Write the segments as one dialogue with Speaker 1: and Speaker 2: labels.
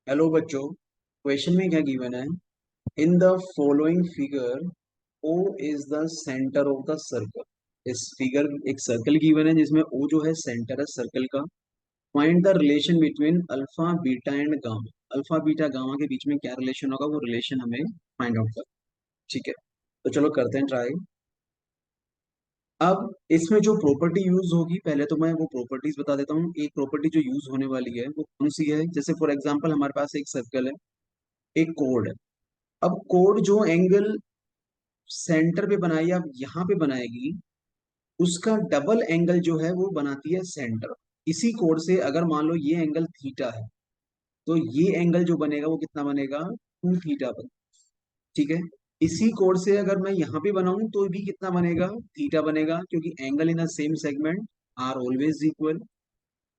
Speaker 1: Hello बच्चों। Question में क्या गिवन है? In the following figure O is the centre of the circle. इस फिगर एक सर्कल गिवन है जिसमें ओ जो है सेंटर है सर्कल का। Find the relation between alpha beta and gamma. Alpha beta gamma के बीच में क्या रिलेशन होगा, वो रिलेशन हमें फाइंड आउट कर। ठीक है, तो चलो करते हैं ट्राई। अब इसमें जो प्रॉपर्टी यूज होगी, पहले तो मैं वो प्रॉपर्टीज बता देता हूँ। एक प्रॉपर्टी जो यूज होने वाली है वो कौन सी है? जैसे फॉर एग्जांपल हमारे पास एक सर्कल है, एक कोड है। अब कोड जो एंगल सेंटर पे बनाई आप यहाँ पे बनाएगी, उसका डबल एंगल जो है वो बनाती है सेंटर। इसी कोड से अगर मान लो ये एंगल थीटा है, तो ये एंगल जो बनेगा वो कितना बनेगा? 2 थीटा बन। ठीक है। इसी कोड से अगर मैं यहाँ पे बनाऊं तो भी कितना बनेगा? थीटा बनेगा, क्योंकि angle in the same segment are always equal.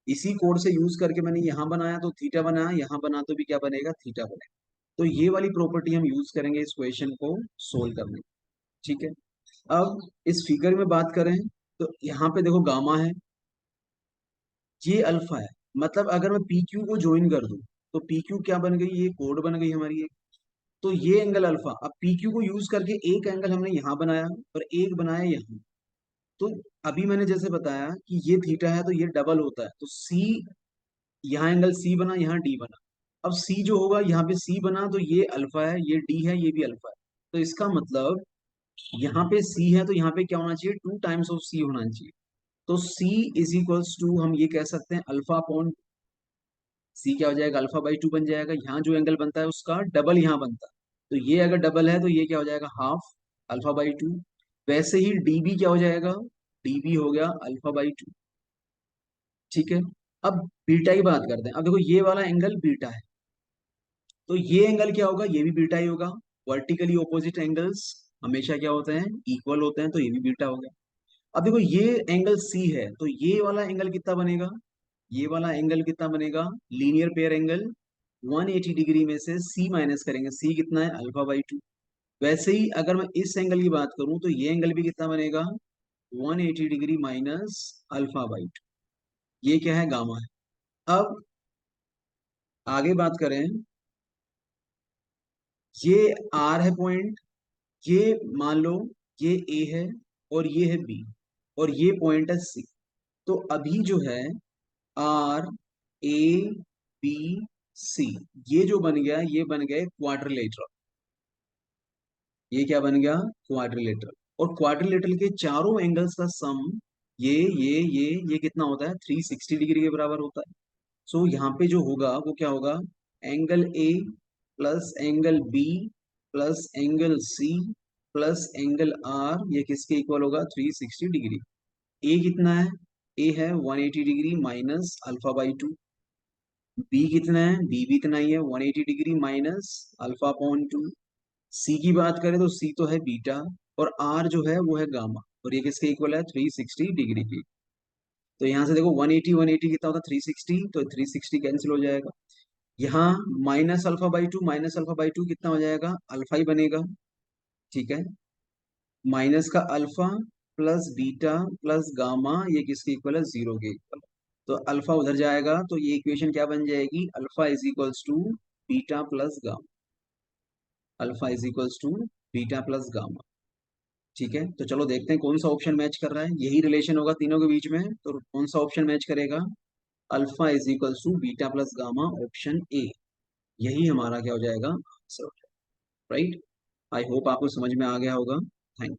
Speaker 1: इसी कोड से यूज करके मैंने यहाँ बनाया तो थीटा बनाया, यहाँ बना तो भी क्या बनेगा? थीटा बनेगा। तो ये वाली प्रॉपर्टी हम यूज करेंगे इस क्वेश्चन को सोल्व करने में। ठीक है। अब इस फिगर में बात करें तो यहाँ पे देखो गामा है, ये अल्फा है। मतलब अगर मैं पी क्यू को ज्वाइन कर दूं तो पी क्यू क्या बन गई? ये कोड बन गई हमारी एक। तो ये एंगल अल्फा, अब पी क्यू को यूज करके एक एंगल हमने यहाँ बनाया और एक बनाया यहाँ। तो अभी मैंने जैसे बताया कि ये थीटा है तो ये डबल होता है, तो सी, यहाँ एंगल सी बना, यहाँ डी बना। अब सी जो होगा यहाँ पे सी बना तो ये अल्फा है, ये डी है, ये भी अल्फा है। तो इसका मतलब यहाँ पे सी है तो यहाँ पे क्या होना चाहिए? 2 टाइम्स ऑफ सी होना चाहिए। तो C इज इक्वल्स टू हम ये कह सकते हैं अल्फा अपॉन सी। क्या हो जाएगा? अल्फा बाई 2 बन जाएगा। यहाँ जो एंगल बनता है उसका डबल यहाँ बनता है, तो ये अगर डबल है तो ये क्या हो जाएगा? Half alpha by 2। वैसे ही डीबी क्या हो जाएगा? डीबी हो गया अल्फा बाई 2। ठीक है। अब बीटा की बात करते हैं। अब देखो ये वाला एंगल बीटा है, तो ये एंगल क्या होगा? ये भी बीटा ही होगा। वर्टिकली ऑपोजिट एंगल्स हमेशा क्या होते हैं? इक्वल होते हैं, तो ये भी बीटा हो गया। अब देखो ये एंगल सी है, तो ये वाला एंगल कितना बनेगा? ये वाला एंगल कितना बनेगा? लीनियर पेयर एंगल 180 डिग्री में से सी माइनस करेंगे, सी कितना है? Alpha by 2। वैसे ही अगर मैं इस एंगल की बात करूं तो ये एंगल भी कितना बनेगा? 180 डिग्री माइनस अल्फा बाई 2। ये क्या है? गामा है। अब आगे बात करें, ये आर है पॉइंट, ये मान लो ये ए है और ये है बी, और ये पॉइंट है सी। तो अभी जो है आर ए बी सी, ये जो बन गया ये बन गए क्वाड्रिलेटरल। ये क्या बन गया? क्वाड्रिलेटरल। और क्वाड्रिलेटरल के चारों एंगल्स का सम ये कितना होता है? 360 डिग्री के बराबर होता है। सो यहाँ पे जो होगा वो क्या होगा? Angle A plus angle B plus angle C plus angle R, ये किसके इक्वल होगा? 360 डिग्री। ए कितना है? ए है 180 degree minus alpha by 2। B कितना है? बी भी इतना ही है, 180 degree minus alpha upon 2। C की बात करें तो सी तो है बीटा, और आर जो है वो है गामा, और ये किसके इक्वल है? 360 डिग्री की। तो यहाँ से देखो 180 180 कितना होता है? 360, तो 360 कैंसिल हो जाएगा। यहाँ minus alpha by 2 minus alpha by 2 कितना हो जाएगा? अल्फा ही बनेगा। ठीक है। माइनस का alpha plus beta plus gamma, ये किसके इक्वल है? जीरो के इक्वल। तो अल्फा उधर जाएगा तो ये इक्वेशन क्या बन जाएगी? Alpha is equals to beta plus gamma. Alpha is equals to beta plus gamma. ठीक है, तो चलो देखते हैं कौन सा ऑप्शन मैच कर रहा है। यही रिलेशन होगा तीनों के बीच में, तो कौन सा ऑप्शन मैच करेगा? Alpha is equals to beta plus gamma, option A. यही हमारा क्या हो जाएगा? आंसर। राइट। आई होप आपको समझ में आ गया होगा। थैंक